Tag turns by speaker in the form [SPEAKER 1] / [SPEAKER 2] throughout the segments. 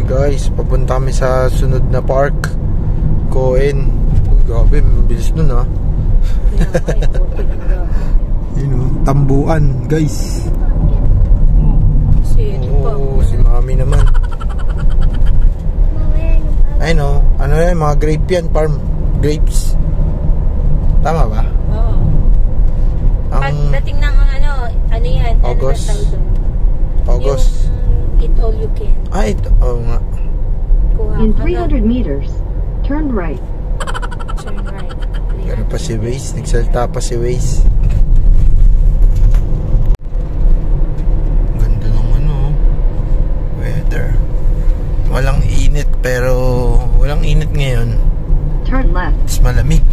[SPEAKER 1] Guys, papunta kami sa sunod na park. Coen. Uy, grabe, mabilis nun ha. Yun o, Tambuan guys. Oo, si Mami naman. Ay no, ano yan, mga grape yan, farm grapes. Tama ba?
[SPEAKER 2] Oo. Pagdating ng ano yan,
[SPEAKER 1] August. August.
[SPEAKER 2] Yung eat all you can.
[SPEAKER 1] Ay, oo nga.
[SPEAKER 3] In 300 meters, turn right.
[SPEAKER 2] Turn right.
[SPEAKER 1] Gano'n pa si Waze, nagsalita pa si Waze. Ganda ng weather. Walang init pero walang init ngayon.
[SPEAKER 3] Turn left.
[SPEAKER 1] Mas malamig.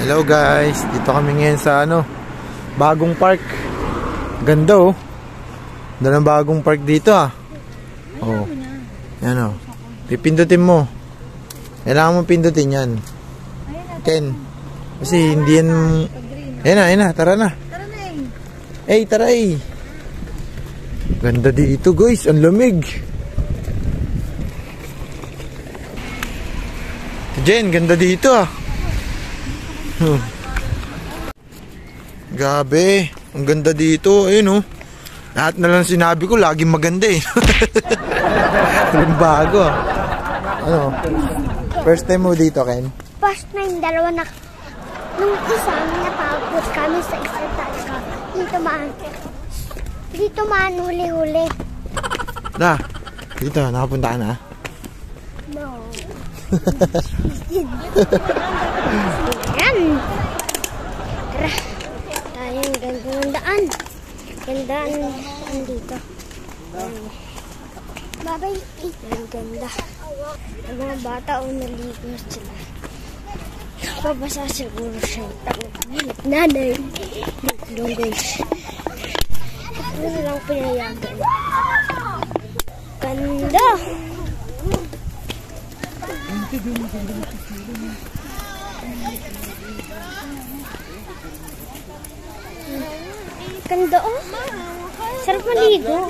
[SPEAKER 1] Hello guys, dito kami ngayon sa bagong park. Ganda oh. Ganda ng bagong park dito ah. Oh. Yan oh. Pipindutin mo. Kailangan mo pindutin yan. Ken. Kasi hindi yan. Ayan na, tara na. Tara eh. Ganda dito guys, ang lamig. Jen, ganda dito ah. Gabi, ang ganda dito. Ayun oh. Lahat na lang sinabi ko, laging maganda eh. Walang bago ah. First time mo dito, Ken?
[SPEAKER 4] First time, dalawa na. Nung isa, napagod kami sa isang talaga. Dito man, huli-huli.
[SPEAKER 1] Dito, nakapunta ka na?
[SPEAKER 4] No. Yan. Tara. Tayong gandang daan. Gandaan dito. Babay. Ang ganda. Ang mga bata naligo na sila. Pabasa siguro siya. Nanay. Dito guys. Ito na lang pinayagan. Ganda. Ganda oh. Sarap maligo.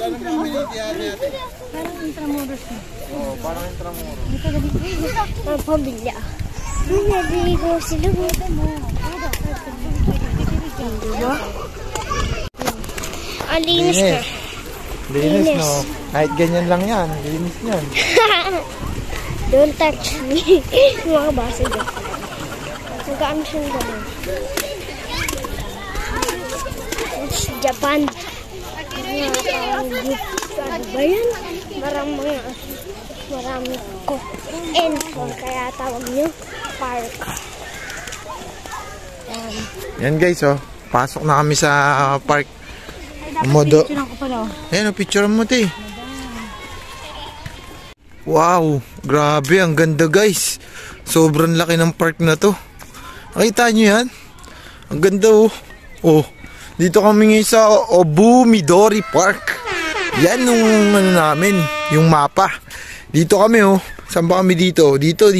[SPEAKER 4] Parang Intramuros.
[SPEAKER 1] Oo, parang Intramuros.
[SPEAKER 4] Ang pamilya. Naligo sila. Diba? Ang linis ka.
[SPEAKER 1] Linis no. Kahit ganyan lang yan. Linis yan.
[SPEAKER 4] Don't touch me. Mga basa dyan. Nagaan siyang gano'n. It's Japan. Ano ba yan? Marami ko. Kaya tawag nyo park.
[SPEAKER 1] Yan guys oh. Pasok na kami sa park. Modo. Ayan o, picture mo te. Wow, grabe, ang ganda guys. Sobrang laki ng park na to. Nakita nyo yan? Ang ganda oh. Oh, dito kami ngayon sa Obu Midori Park. Yan yung namin, yung mapa. Dito kami oh. Saan ba kami dito? Dito.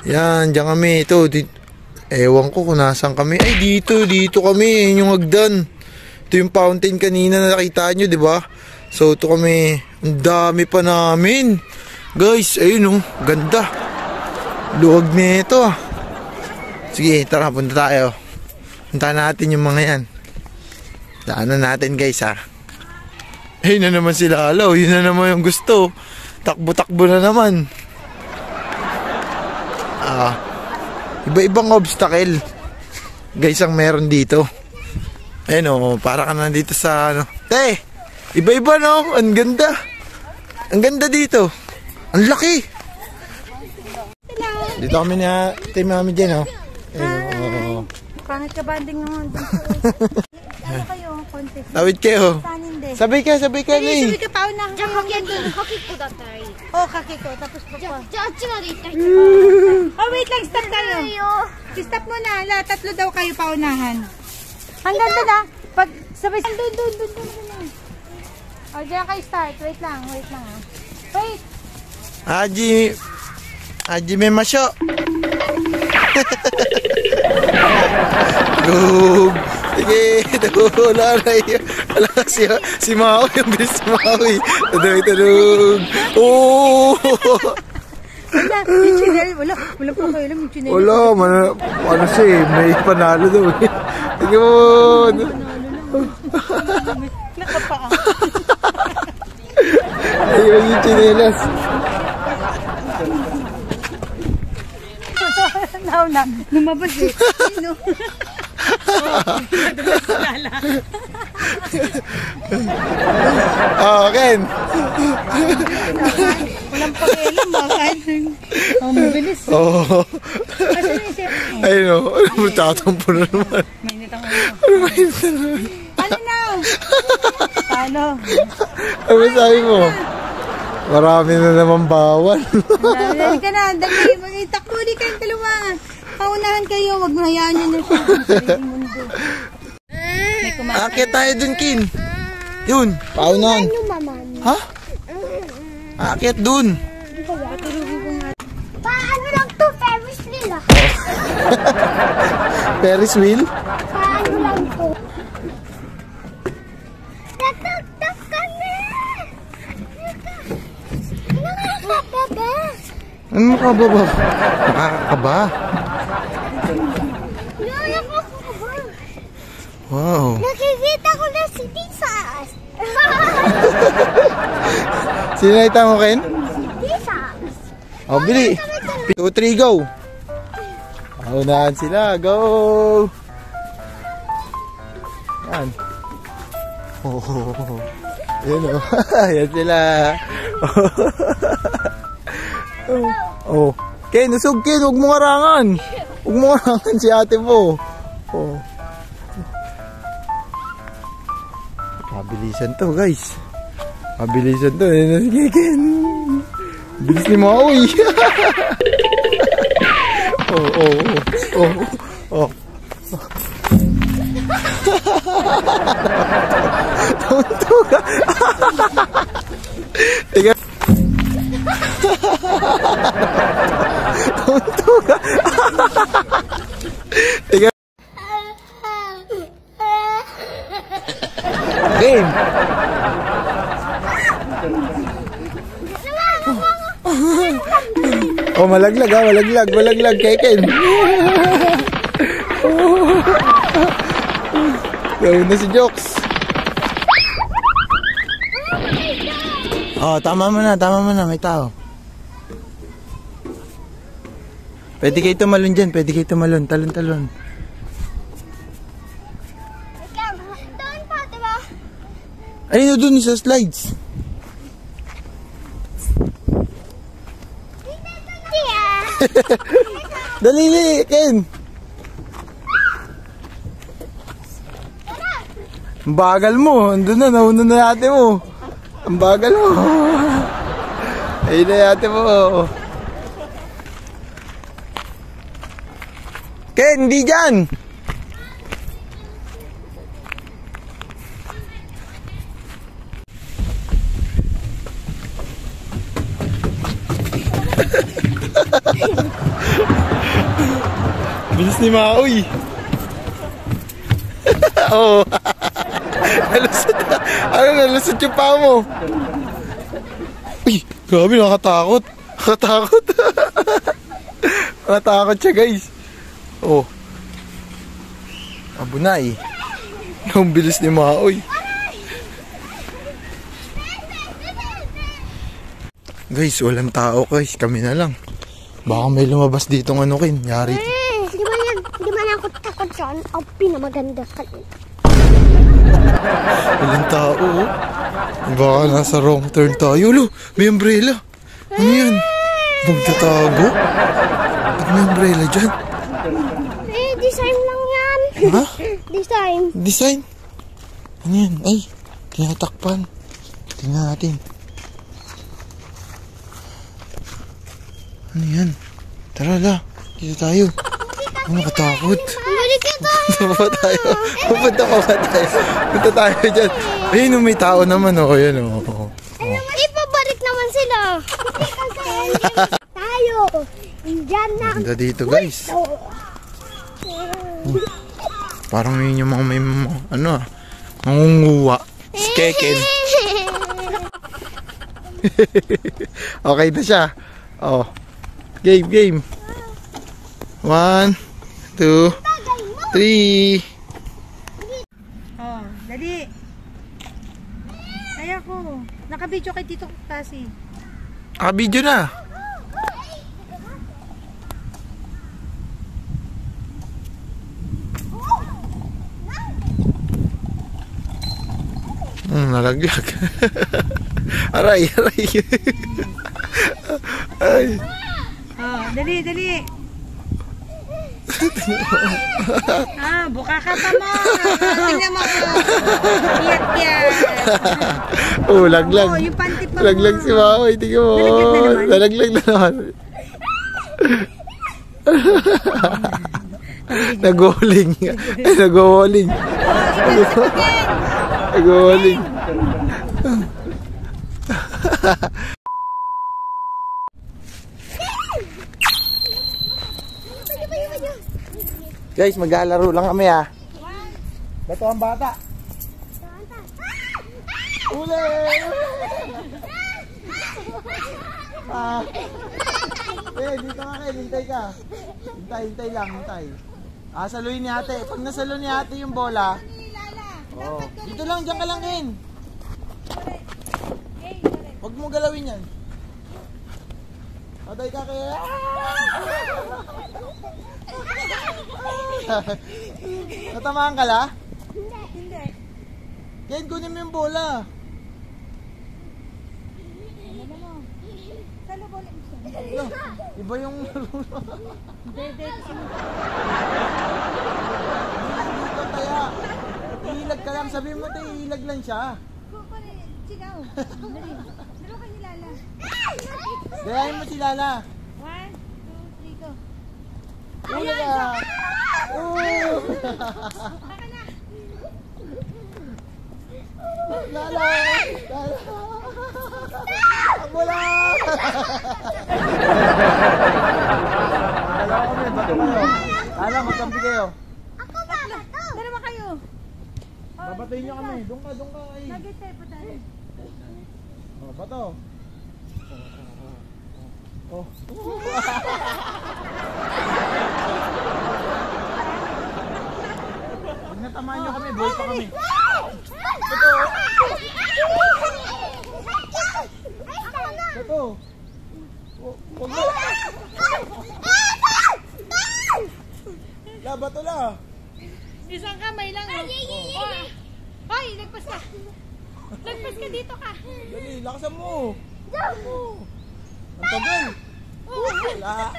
[SPEAKER 1] Yan, dyan kami. Ito, ewan ko kung nasaan kami. Ay, dito kami. Yan yung hagdan. Ito yung fountain kanina na nakita nyo, di ba? So, ito kami. Ang dami pa namin. Guys, ayun oh. Ganda. Luwag na ito ah. Sige, tara, punta tayo. Punta natin yung mga yan. Daanan natin guys ah. Ayun na naman sila. Alaw, yun na naman yung gusto. Takbo-takbo na naman. Iba-ibang obstacle. Guys, ang meron dito. Ayun o, para ka na dito sa Te, iba-iba no? Ang ganda. Ang ganda dito. Ang laki. Dito kami na Team Mami dyan o. Ayun o.
[SPEAKER 2] Pangit ka banding naman. Ano kayo? Contest.
[SPEAKER 1] Tawid kayo. Sabay ka Lee.
[SPEAKER 2] Sabay ka pa na.
[SPEAKER 4] Kakiko datay.
[SPEAKER 2] Oh, kakiko. Tapos pa pa.
[SPEAKER 4] Diyan,
[SPEAKER 2] Oh, wait lang. Stop tayo. Stop muna. Tatlo daw kayo paunahan. Hanggang doon ah. Pag sabay. Doon. O, diyan kayo start. Wait lang ah. Wait.
[SPEAKER 1] Aji may masyo. Gug. Sige, wala na yun. Wala si Maui, yung bilis si Maui. Tunog. Oh!
[SPEAKER 2] Wala, yung chinel. Wala pa kayo lang yung chinel.
[SPEAKER 1] Wala, ano siya eh, may panalo daw eh. Tingnan mo.
[SPEAKER 2] Nakapaa.
[SPEAKER 1] Ayun yung chinelas.
[SPEAKER 2] Na, lumabas eh. Sino?
[SPEAKER 1] Oh, Ken.
[SPEAKER 2] Walang pakialam ba? Ang mabilis.
[SPEAKER 1] Oh.
[SPEAKER 2] Kasi yung siya.
[SPEAKER 1] Ayun o. Tatampo na naman.
[SPEAKER 2] Mainit ang ulo. Ano na? Paano?
[SPEAKER 1] Ano sabi mo? Marami na naman bawal.
[SPEAKER 2] Dali ka na. Dali. Mag-itakbo di kayong dalawa. Paunahan kayo. Huwag mo hayaan nyo na siya. Sariling mundo. May kumain.
[SPEAKER 1] Akit tayo dun, Kin. Yun, paunahan.
[SPEAKER 4] Ano, mama?
[SPEAKER 1] Ha? Akit dun.
[SPEAKER 4] Paano lang to? Ferris wheel ah.
[SPEAKER 1] Ferris wheel?
[SPEAKER 4] Paano lang to? Tatagtag kami! Nakakababa!
[SPEAKER 1] Ano makababa? Nakakakaba.
[SPEAKER 4] Nakakababa!
[SPEAKER 1] Wow.
[SPEAKER 4] Nakikita ko na si Tisas!
[SPEAKER 1] Sino nakita mo, Ken?
[SPEAKER 4] Tisas!
[SPEAKER 1] O, bili. 2, 3, go. Paunahan sila. Go. Yan. Oh. Yan o. Yan sila. Oh. Ken, usog Ken. Huwag mo karangan. Huwag mo karangan si ate mo. Oh. Pabilisan to, guys. Pabilisan to. Sige, Ken. Bilis ni Maui. Oh. Tuntuga. Tiga. Tuntuga. Tiga. Game. Oh, malaglag ha, malaglag kay Ken. Gawin na si Jokes. Oh, tama mo na, may tao. Pwede kayo tumalon dyan, talon.
[SPEAKER 4] Doon pa, diba?
[SPEAKER 1] Ayun na dun sa slides. Dali, Ken. Ang bagal mo. Andun na, nauna na ate mo. Ang bagal mo. Ayun na ate mo. Ken, hindi dyan. Bilis ni Maui. Oh. Nalusot na. Nalusot yung paa mo. Uy, grabe, nakatakot. Nakatakot siya, guys. Oh. Abunay. Ang bilis ni Maui. Guys, walang tao, guys. Kami na lang. Baka may lumabas dito ng ano, Ken. Yari.
[SPEAKER 4] Di ba na ako takot dyan? Ang pinamaganda ka.
[SPEAKER 1] Walang tao, oh. Baka nasa wrong turn tayo. Lo, may umbrella. Ano yan? Magtatago? Ba't may umbrella dyan?
[SPEAKER 4] Design lang yan.
[SPEAKER 1] Ha?
[SPEAKER 4] Design.
[SPEAKER 1] Ano yan? Ay, tinatakpan. Tingnan natin. Ano yan? Tara, dito tayo. Ano, nakatakot.
[SPEAKER 4] Balik ito.
[SPEAKER 1] Pupunta pa ba tayo? Punta tayo dyan. Ayun, may tao naman, oh. Ayan, oh.
[SPEAKER 4] Ipabalik naman sila. Tayo. Diyan na.
[SPEAKER 1] Ganda dito, guys. Parang yun yung mga may, ano, mangunguwa. Si Keken. Okay na siya. Oh. Game. 1, 2, 3.
[SPEAKER 2] Oh, dali. Ay ako. Naka-video kay Tito kasi.
[SPEAKER 1] Video na. Nalaglag. Aray. Ay.
[SPEAKER 2] Oh, dali. Buka ka pa mo. Tingnan mo. Iyat.
[SPEAKER 1] Laglag.
[SPEAKER 2] Yung panty pa mo.
[SPEAKER 1] Laglag si Makoy. Tingnan mo. Nalaglag na naman. Nag-walling. Nag-walling. Nag-walling. Guys, maglalaro lang kami ah. Bato ang bata. Uli! Dito ka kayo, hintay ka. Hintay lang. Saluhin ni ate. Pag nasalo ni ate yung bola. Dito lang, dyan ka lang Ken. Huwag mo galawin yan. Patay ka kaya. Natamaan ka la?
[SPEAKER 2] Hindi.
[SPEAKER 1] Ken, kunin mo yung bola.
[SPEAKER 2] Salo bola mo siya.
[SPEAKER 1] Iba yung
[SPEAKER 2] Dede kasi mo.
[SPEAKER 1] dito kaya. Ihilag ka lang. Sabihin mo tayo, ihilag lang siya.
[SPEAKER 2] Sigaw. Dali. Dalo ka nilala.
[SPEAKER 1] Gayahin mo si Lala.
[SPEAKER 2] 1, 2, 3, go.
[SPEAKER 1] Uli ka. Lala. Ang bola. Dalawa kami, bato kayo. Lala, magkampi kayo.
[SPEAKER 2] Dalawa kayo.
[SPEAKER 1] Babatayin nyo kami. Doon ka.
[SPEAKER 2] Nugget tayo pa tayo.
[SPEAKER 1] Bato. Oh. Pag natamaan nyo kami, buhay pa kami. Bato. Huwag mo. La, bato la.
[SPEAKER 2] Isang kamay lang. Hoy, lagpas ka. Lagpas ka dito ka.
[SPEAKER 1] Dali, lakasan mo. Ang tagal. Wala.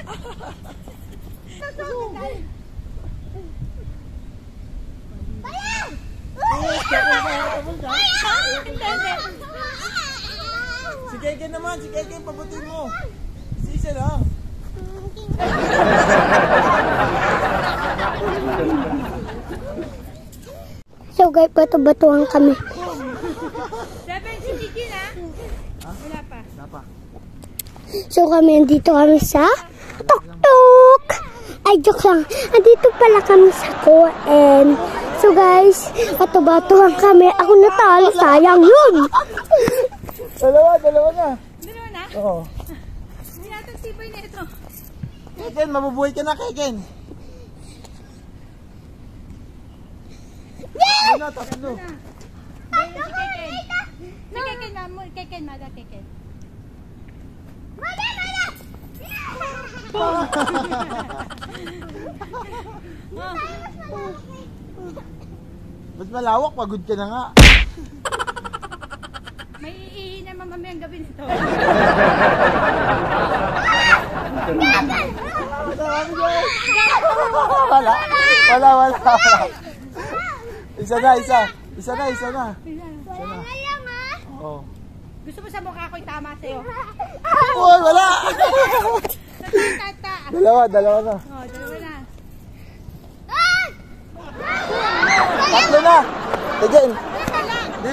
[SPEAKER 1] Si Keke naman, pabutin mo. Isa lang.
[SPEAKER 4] So guys, bato-batuhan kami.
[SPEAKER 2] 7 si Kiki na. Wala pa.
[SPEAKER 4] So kami, andito kami sa Tuk-Tuk. Ay, joke lang. Andito pala kami sa Coen. So guys, bato-batuhan kami. Ako natalo, sayang yun.
[SPEAKER 1] Dalawa na.
[SPEAKER 2] Dalawa na?
[SPEAKER 1] Oo.
[SPEAKER 2] Hindi natin sipay na ito.
[SPEAKER 1] Keken, mabubuhay ka na, Keken. Ano, tatlo.
[SPEAKER 2] Si Keken, mada Keken.
[SPEAKER 1] Ba't malawak? Pagod ka na nga.
[SPEAKER 2] May iihi naman mamayang gabi nito.
[SPEAKER 1] Wala. Isa na. Oh.
[SPEAKER 2] Gusto mo sa mukha ko'y tama sa'yo?
[SPEAKER 1] Uy, wala!
[SPEAKER 2] Tata.
[SPEAKER 1] Dalawa na.
[SPEAKER 2] Dalawa na.
[SPEAKER 1] Tatlo na! Again!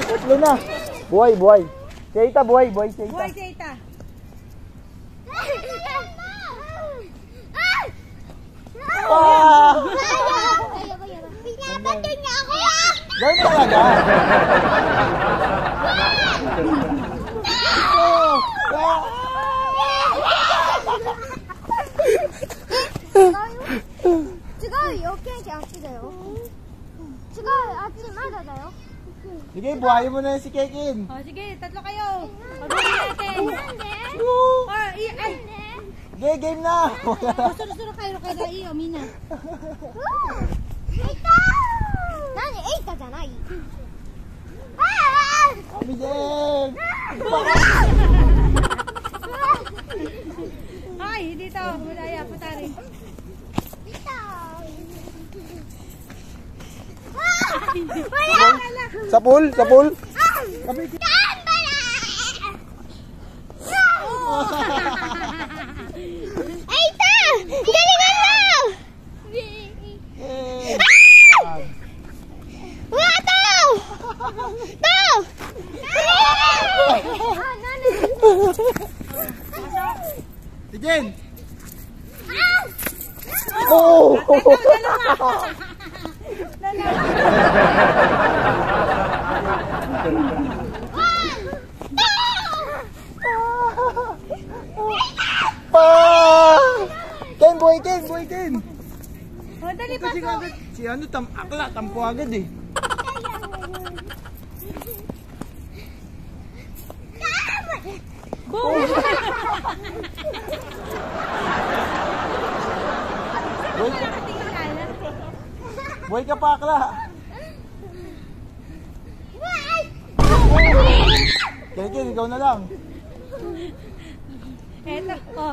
[SPEAKER 1] Tatlo na! Buhay! Cheita, buhay, Cheita.
[SPEAKER 2] Boy, Cheita.
[SPEAKER 1] Ah!
[SPEAKER 4] Pinabatid niya ako.
[SPEAKER 1] Ganun talaga. Sige, buhayin mo na yun si Kekin.
[SPEAKER 2] O, sige, tatlo kayo. Pagbuhin natin. Or, ay,
[SPEAKER 1] Sige, game na.
[SPEAKER 2] suro-suro kayo kada iyo, Mina.
[SPEAKER 1] Kami game.
[SPEAKER 2] Ay, dito. Mulaya, putari.
[SPEAKER 1] Sa pool, sa pool. Si Jen. Oh! Pa! Ken, boy Ken, boy Ken.
[SPEAKER 2] O, dali pa.
[SPEAKER 1] Kasi agad, si ano, akla, tampo agad eh.
[SPEAKER 2] Boom!
[SPEAKER 1] Boy, boy ka pa akla. Ken, ikaw na lang.
[SPEAKER 2] Eto, o.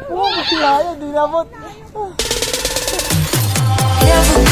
[SPEAKER 1] Oo, kasi kaya, di nabot.
[SPEAKER 5] Never